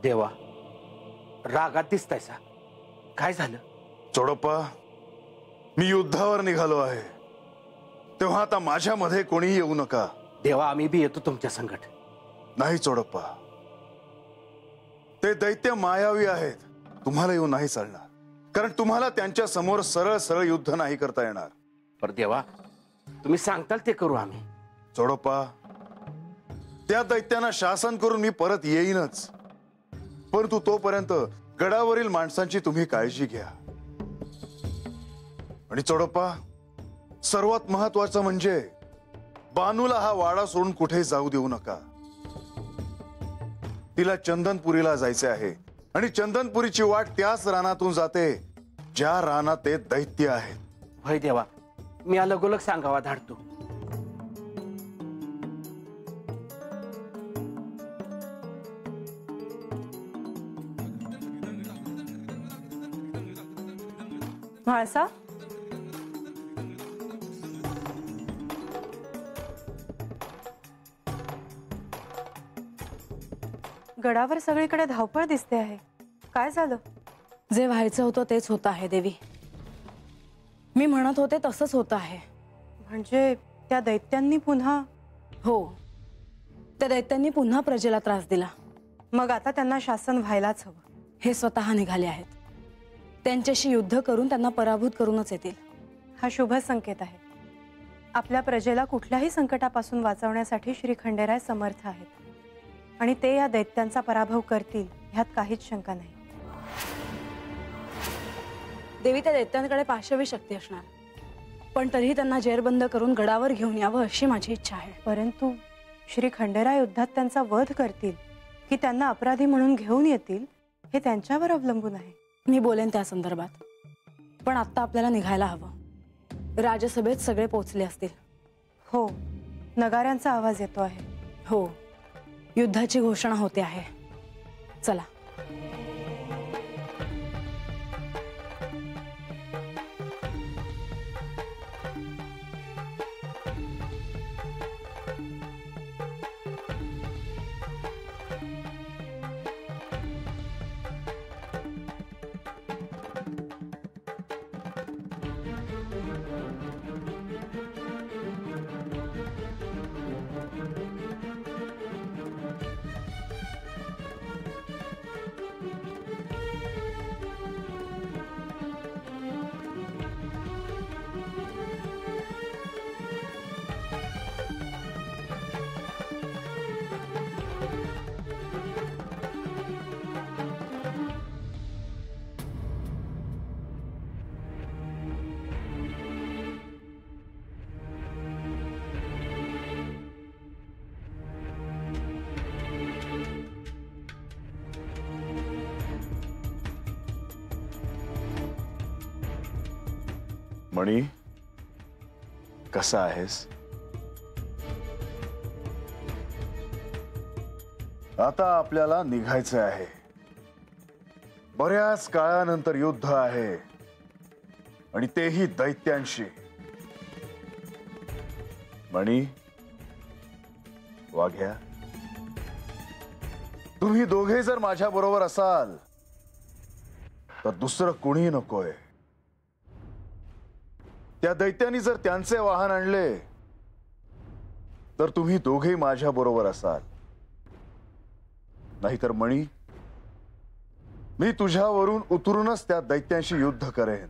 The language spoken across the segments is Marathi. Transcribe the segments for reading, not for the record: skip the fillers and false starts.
देवा, रागात दिसतायसा, काय झालं? चोडप्पा, मी युद्धावर निघालो आहे, तेव्हा आता माझ्यामध्ये कोणी येऊ नका. देवा, आम्ही बी येतो तुमच्या संकट. नाही चोडप्पा, ते दैत्य मायावी आहेत, तुम्हाला येऊ नाही चालणार, कारण तुम्हाला त्यांच्या समोर सरळ सरळ युद्ध नाही करता येणार. पर देवा, तुम्ही सांगताल ते करू आम्ही. चोडप्पा, त्या दैत्यांना शासन करून मी परत येईनच, परंतु तोपर्यंत गडावरील माणसांची तुम्ही काळजी घ्या. आणि चोडप्पा, सर्वात महत्वाचं म्हणजे बानूला हा वाडा सोडून कुठे जाऊ देऊ नका. तिला चंदनपुरीला जायचे आहे, आणि चंदनपुरीची वाट त्याच रानातून जाते ज्या रानात ते दैत्य आहेत. होय देवा, मी अलगोलग सांगावा धाडतो. म्हाळसा, गडावर सगळीकडे धावपळ दिसते आहे, काय झालं? जे व्हायचं होतं तेच होतं आहे देवी. मी म्हणत होते तसंच होतं आहे. म्हणजे त्या दैत्यांनी पुन्हा? हो, त्या दैत्यांनी पुन्हा प्रजेला त्रास दिला. मग आता त्यांना शासन व्हायलाच हवं. हे स्वतः निघाले आहेत. त्यांच्याशी युद्ध करून त्यांना पराभूत करूनच येतील. हा शुभ संकेत आहे. आपल्या प्रजेला कुठल्याही संकटापासून वाचवण्यासाठी श्री खंडेराय समर्थ आहेत, आणि ते या दैत्यांचा पराभव करतील ह्यात काहीच शंका नाही. देवी, त्या दैत्यांकडे पाशवी शक्ती असणार, पण तरीही त्यांना जेरबंद करून गडावर घेऊन यावं अशी माझी इच्छा आहे. परंतु श्री खंडेराय युद्धात त्यांचा वध करतील की त्यांना अपराधी म्हणून घेऊन येतील हे त्यांच्यावर अवलंबून आहे. मी बोलेन त्या संदर्भात, पण आत्ता आपल्याला निघायला हवं. राजसभेत सगळे पोचले असतील. हो, नगाऱ्यांचा आवाज येतो आहे. हो, युद्धाची घोषणा होते आहे. चला. मणी, कसा आहेस? आता आपल्याला निघायचं आहे. बऱ्याच काळानंतर युद्ध आहे, आणि तेही दैत्यांशी. मणी, वाघ्या, तुम्ही दोघे जर माझ्या बरोबर असाल तर दुसरं कुणी नकोय. त्या दैत्यांनी जर त्यांचे वाहन आणले तर तुम्ही दोघे माझ्या बरोबर असाल. नाहीतर मणी, मी तुझ्यावरून उतरूनच त्या दैत्यांशी युद्ध करेन.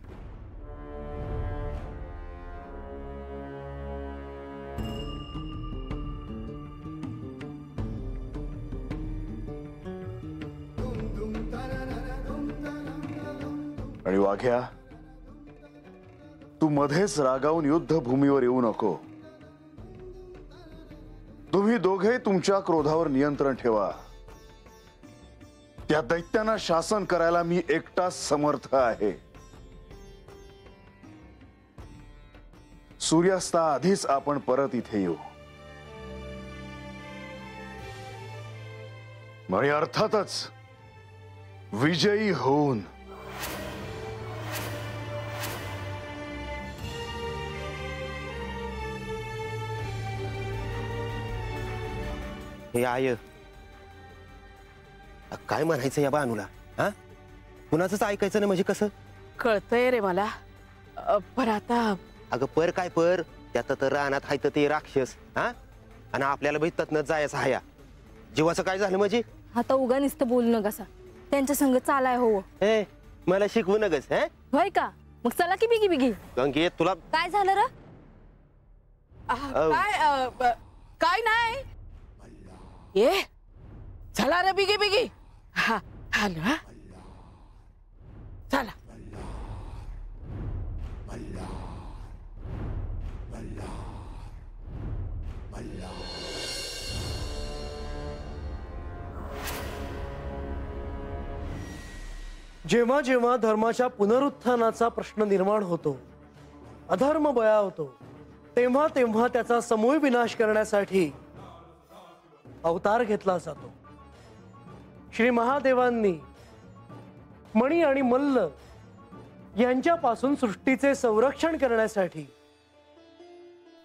आणि वाघ्या, तू मध्येच रागावून युद्धभूमीवर येऊ नको. तुम्ही दोघे तुमच्या क्रोधावर नियंत्रण ठेवा. त्या दैत्यांना शासन करायला मी एकटाच समर्थ आहे. सूर्यास्ताआधीच आपण परत इथे येऊ. आणि अर्थातच विजयी होऊन. हे आय, काय म्हणायचं या बानूला? हा, कुणाचंच ऐकायचं नाही म्हणजे कसं? कळतंय रे मला, पण आता अगं पर काय पर, त्यात तर रानात हाय तर ते राक्षस, हा, आणि आपल्याला भेटतात न जायचं हाया. जीवाचं काय झालं म्हणजे? आता उगा नुसतं बोलू नका, त्यांच्या संग चालाय हो. ए, मला शिकवू नगस. हा, होय का? मग चला की बिगी बिगी. गंगे तुला काय झालं र? काय नाही. ये चला रे बिगी बिगी. हा आलो. हा चला. जेव्हा जेव्हा धर्माच्या पुनरुत्थानाचा प्रश्न निर्माण होतो, अधर्म बळावतो, तेव्हा तेव्हा त्याचा समूळ विनाश करण्यासाठी अवतार घेतला जातो. श्री महादेवांनी मणी आणि मल्ल यांच्यापासून सृष्टीचे संरक्षण करण्यासाठी,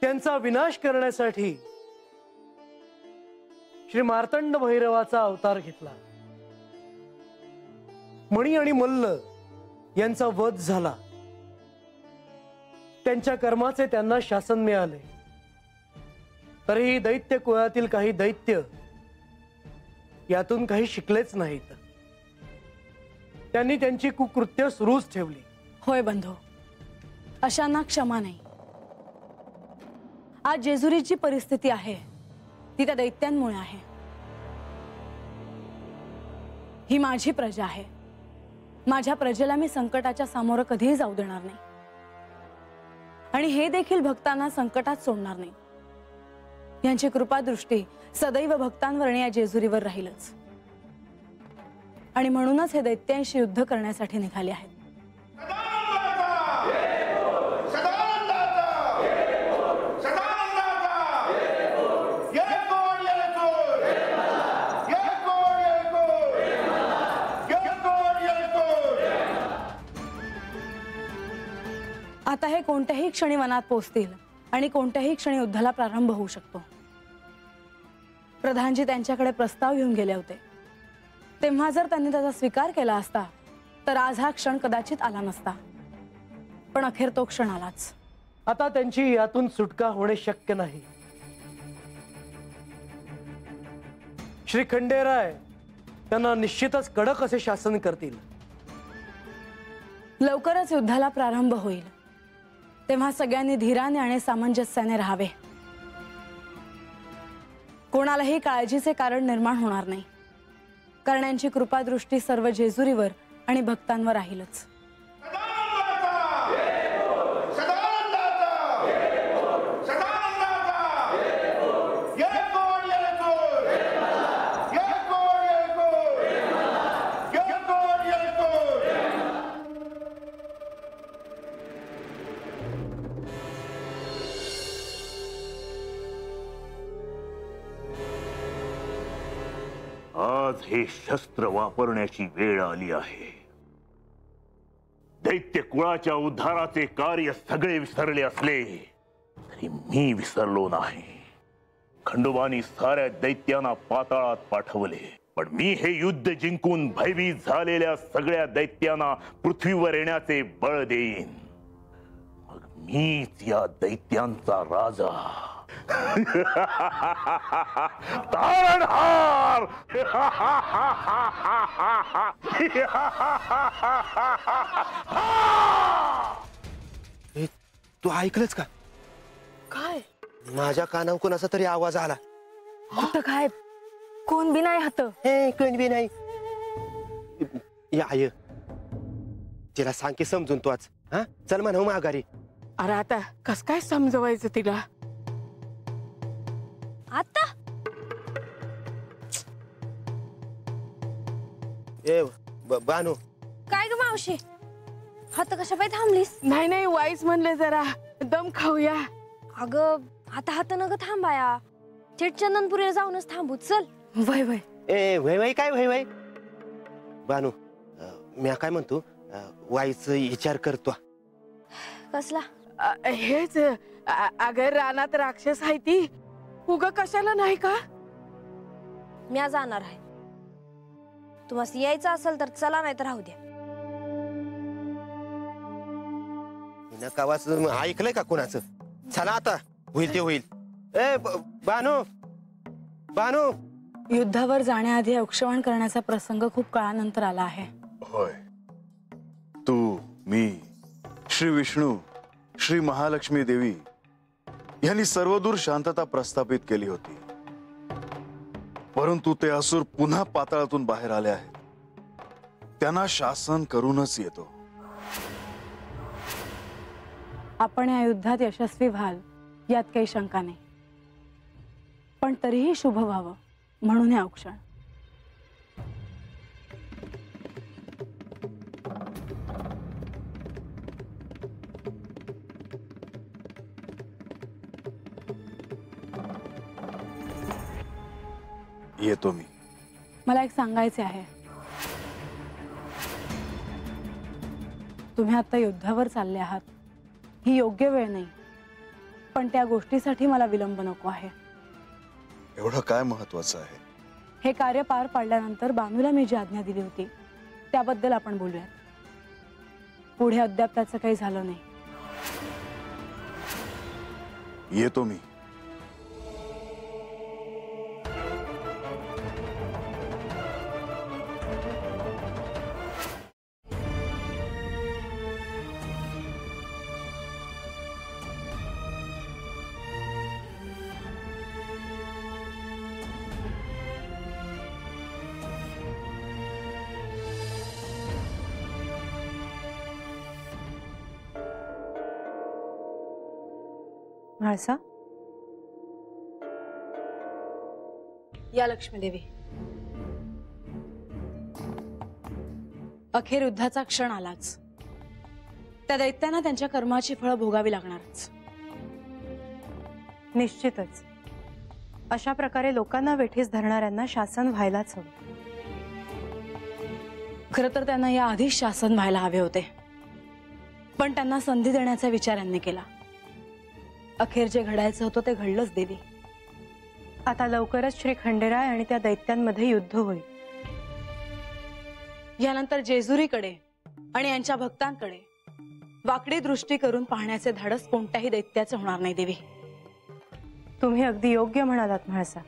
त्यांचा विनाश करण्यासाठी श्री मार्तंड भैरवाचा अवतार घेतला. मणी आणि मल्ल यांचा वध झाला. त्यांच्या कर्माचे त्यांना शासन मिळाले. तरीही दैत्य कुळातील काही दैत्य यातून काही शिकलेच नाहीत. त्यांनी त्यांची कुकृत्य सुरूच ठेवली. होय बंधू, अशांना क्षमा नाही. आज जेजुरीची परिस्थिती आहे ती त्या दैत्यांमुळे आहे. ही माझी प्रजा आहे. माझ्या प्रजेला मी संकटाच्या सामोरं कधीही जाऊ देणार नाही, आणि हे देखील भक्तांना संकटात सोडणार नाही. यांची कृपादृष्टी सदैव भक्तांवर आणि या जेजुरीवर राहीलच. आणि म्हणूनच हे दैत्यांशी युद्ध करण्यासाठी निघाले आहेत. आता हे कोणत्याही क्षणी वनात पोहोचतील आणि कोणत्याही क्षणी युद्धाला प्रारंभ होऊ शकतो. प्रधानजी त्यांच्याकडे प्रस्ताव घेऊन गेले होते. तेव्हा जर त्यांनी त्याचा स्वीकार केला असता तर आज हा क्षण कदाचित आला नसता. पण अखेर तो क्षण आलाच. आता त्यांची यातून सुटका होणे शक्य नाही. श्री खंडेराय त्यांना निश्चितच कडक असे शासन करतील. लवकरच युद्धाला प्रारंभ होईल. तेव्हा सगळ्यांनी धीराने आणि सामंजस्याने राहावे. कोणालाही काळजीचे कारण निर्माण होणार नाही, कारण यांची कृपादृष्टी सर्व जेजुरीवर आणि भक्तांवर राहीलच. आज हे शस्त्र वापरण्याची वेळ आली आहे. दैत्य कुळाच्या उद्धाराचे कार्य सगळे विसरले असले तरी मी विसरलो नाही. खंडोबानी साऱ्या दैत्यांना पाताळात पाठवले, पण मी हे युद्ध जिंकून भयभीत झालेल्या सगळ्या दैत्यांना पृथ्वीवर येण्याचे बळ देईन. मग मीच या दैत्यांचा राजा. तारणहार. तू ऐकलंच का? काय? माझ्या कानावर कोणाचा तरी आवाज आला. कुठं काय? कोण बी नाही हात. हे कोण बी नाही. या आय, तिला सांग की समजून तू आज. हा, चल म्हणा माघारी. अरे आता कस काय समजवायचं तिला? आता ए बानू, काय ग मावशी, हात कशा पाय थांबलीस? नाही नाही, वाईच म्हणले जरा दम खाऊया. अगं आता हात नग थांबाया, थेट चंदनपुरीला जाऊनच थांबू. चल. वय वय. ए वय वय काय वय वय? बानू, मी काय म्हणतो, वाईच विचार करतो. कसला? हेच अगर रानात राक्षस आहे ती, उगा कशाला नाही का? मी जाणार आहे. तुम्हाला यायचं असेल तर चला, नाही तर राहू द्या. हिनं कावाच ऐकलंय का कोणाचं? चला आता, होईल ते होईल. ए बानू, बानू, युद्धावर जाण्याआधी औक्षवण करण्याचा प्रसंग खूप काळानंतर आला आहे. होय, तू, मी, श्री विष्णू, श्री महालक्ष्मी देवी यांनी सर्वदूर शांतता प्रस्थापित केली होती. परंतु ते असुर पुन्हा पाताळातून बाहेर आले आहेत. त्यांना शासन करूनच येतो. आपण या युद्धात यशस्वी व्हाल यात काही शंका नाही, पण तरीही शुभ व्हावं म्हणून हे औक्षण. येतो मी. मला एक सांगायचे आहे. तुम्ही आता युद्धावर चालले आहात, ही योग्य वेळ नाही, पण त्या गोष्टीसाठी मला विलंब नको आहे. एवढं काय महत्वाचं आहे? हे कार्य पार पाडल्यानंतर बानूला मी जी आज्ञा दिली होती त्याबद्दल आपण बोलूयात. पुढे अद्याप त्याचं काही झालं नाही. येतो मी. म्हाळसा, या लक्ष्मी देवी. अखेर युद्धाचा क्षण आलाच. त्या दैत्यांना त्यांच्या कर्माची फळं भोगावी लागणारच. निश्चितच अशा प्रकारे लोकांना वेठीस धरणाऱ्यांना शासन व्हायलाच हवं. खरं तर त्यांना या आधीच शासन व्हायला हवे होते, पण त्यांना संधी देण्याचा विचार यांनी केला. अखेर जे घडायचं होतं ते घडलंच देवी. आता लवकरच श्री खंडेराय आणि त्या दैत्यांमध्ये युद्ध होईल. यानंतर जेजुरीकडे आणि यांच्या भक्तांकडे वाकडी दृष्टी करून पाहण्याचे धाडस कोणत्याही दैत्याचं होणार नाही देवी. तुम्ही अगदी योग्य म्हणालात म्हाळसा.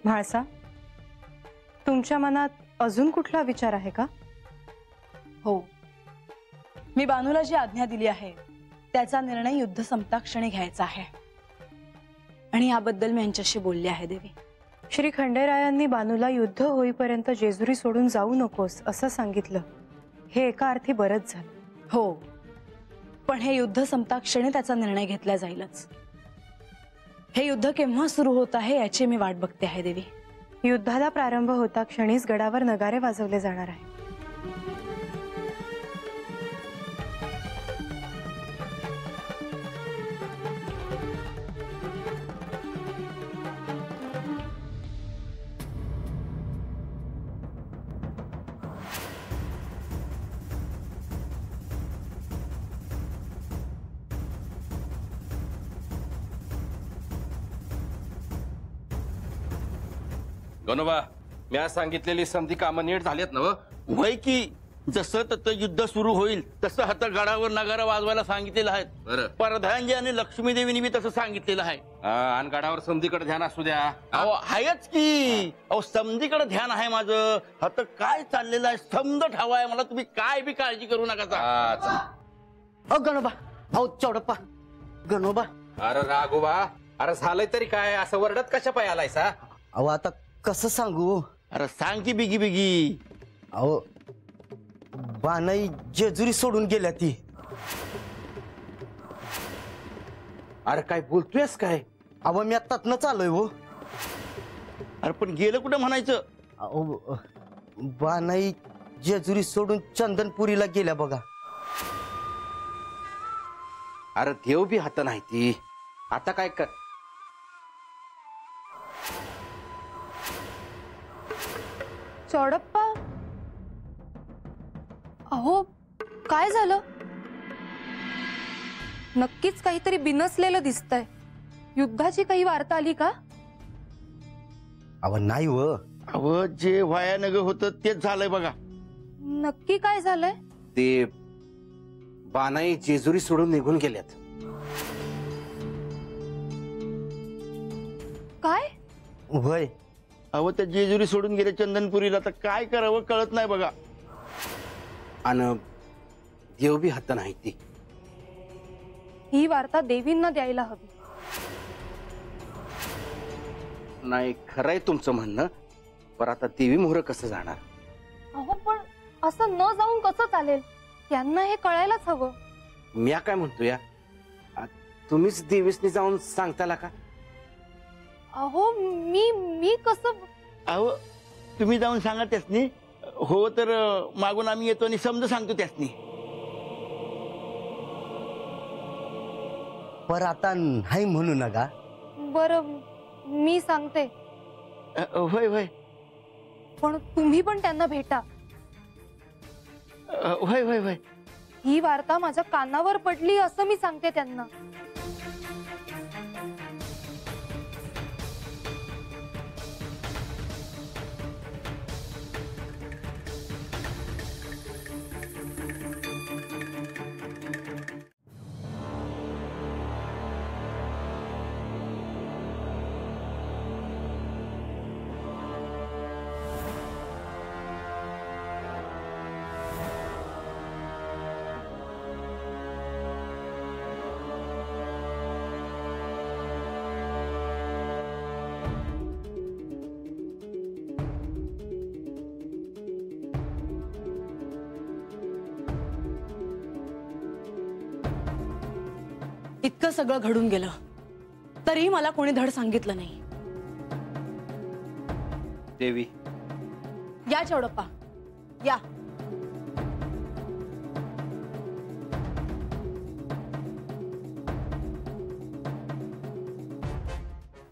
म्हाळसा, तुमच्या मनात अजून कुठला विचार आहे का? हो, मी बानूला जी आज्ञा दिली आहे त्याचा निर्णय युद्ध संपताक्षणी घ्यायचा आहे, आणि याबद्दल मी यांच्याशी बोलले आहे देवी. श्री खंडेरायांनी बानूला युद्ध होईपर्यंत जेजुरी सोडून जाऊ नकोस असं सांगितलं. हे एका अर्थी बरंच झालं. हो, पण हे युद्ध संपताक्षणी त्याचा निर्णय घेतला जाईलच. हे युद्ध केव्हा सुरू होत आहे याची मी वाट बघते आहे देवी. युद्धाला प्रारंभ होता क्षणीच गडावर नगारे वाजवले जाणार आहे. गणोबा, मी आज सांगितलेली संधी कामं नीट झालेत ना? वय की जसं तसं युद्ध सुरू होईल तसं हातगडावर नगारा वाजवायला सांगितलेलं आहे. बरं. परधानजी आणि लक्ष्मी देवीने बी तसं सांगितलेलं आहे. आणि गडावर समधीकडे ध्यान असू द्या. अहो आहेच की. अहो समधीकडे ध्यान आहे माझं. आता काय चाललेलं आहे समज ठावा आहे मला. तुम्ही काय बी काळजी करू नका. अहो गणोबा, अहो चौडप्पा, गणोबा. अरे राघोबा, अरे झालंय तरी काय? असं वरडत कशा पाय आलायसा? अहो आता कसं सांगू? अरे सांग की बिगी बिगी. अहो बानाई जेजुरी सोडून गेल्या ती. अरे काय बोलतोयस काय? अहो मी आत्ताच चालोय हो. अरे पण गेलं कुठं म्हणायचं? अहो बानाई जेजुरी सोडून चंदनपुरीला गेल्या बघा. अरे देव बी हात नाही ती. आता काय कर? चोडप्पा, अहो काय झालं? नक्कीच काहीतरी बिनसलेलं दिसतंय. युद्धाची काही वार्ता आली का? अव नाही व. अव जे भयानक होतं तेच झालंय बघा. नक्की काय झालंय? ते बानाई जेजुरी सोडून निघून गेल्यात. काय? होय. अव त्या जेजुरी सोडून गेले चंदनपुरीला, तर काय करावं कळत नाही बघा. आणि देव बी हात नाही. ती ही वार्ता देवींना द्यायला हवी. नाही, खरंय तुमचं म्हणणं, पण आता देवी मोहर कसं जाणार? अहो पण असं न जाऊन कसं चालेल? त्यांना हे कळायलाच हवं. मी काय म्हणतो या, तुम्हीच देवीसनी जाऊन सांगताला का? अहो मी कसं? अहो तुम्ही जाऊन सांगा त्यासनी. हो तर मागून आम्ही येतो आणि समज सांगतो त्यासनी. पर आता नाही म्हणू नका. बरं मी सांगते. होय होय. पण तुम्ही पण त्यांना भेटा. होय होय होय. ही वार्ता माझ्या कानावर पडली असं मी सांगते त्यांना. इतकं सगळं घडून गेलं तरीही मला कोणी धड सांगितलं नाही. देवी, या चौडप्पा या.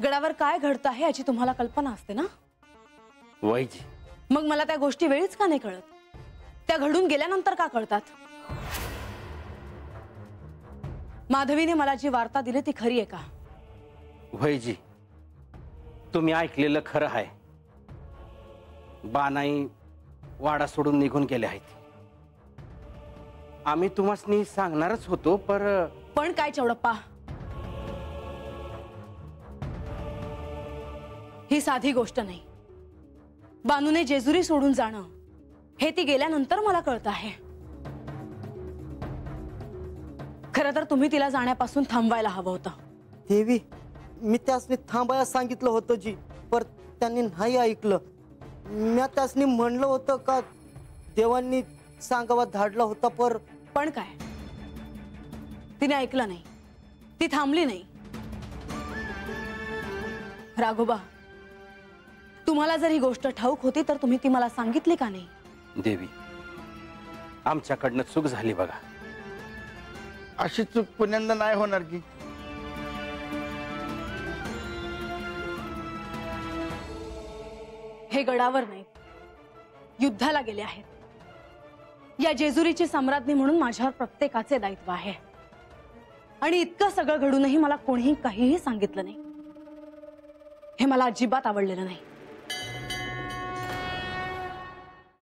गडावर काय घडतं आहे याची तुम्हाला कल्पना असते ना? वैजी, मग मला त्या गोष्टी वेळीच का नाही कळत? त्या घडून गेल्यानंतर का कळतात? माधवीने मला जी वार्ता दिली ती खरी आहे का? वैजी, तुम्ही ऐकलेलं खरं आहे. बानाई वाडा सोडून निघून गेले आहेत. आम्ही तुम्हाला सांगणारच होतो, पण काय चौडप्पा? ही साधी गोष्ट नाही. बानूने जेजुरी सोडून जाणं हे ती गेल्यानंतर मला कळतं आहे. खरं तर तुम्ही तिला जाण्यापासून थांबवायला हवं होतं. देवी, मी त्यासनी थांबायला सांगितलं होतं जी, पर त्यांनी नाही ऐकलं. मी त्यासनी म्हणलं होतं का देवांनी सांगावा धाडला होता, पण काय? तिने ऐकलं नाही. ती थांबली नाही. राघोबा, तुम्हाला जर ही गोष्ट ठाऊक होती तर तुम्ही ती मला सांगितली का नाही? देवी, आमच्याकडनं चूक झाली बघा. अशी चूक पुण्यांदा नाही होणार की. हे गडावर नाही, युद्धाला गेले आहेत. या जेजुरीची सम्राज्ञी म्हणून माझ्यावर प्रत्येकाचे दायित्व आहे. आणि इतकं सगळं घडूनही मला कोणीही काहीही सांगितलं नाही. हे मला अजिबात आवडलेलं नाही.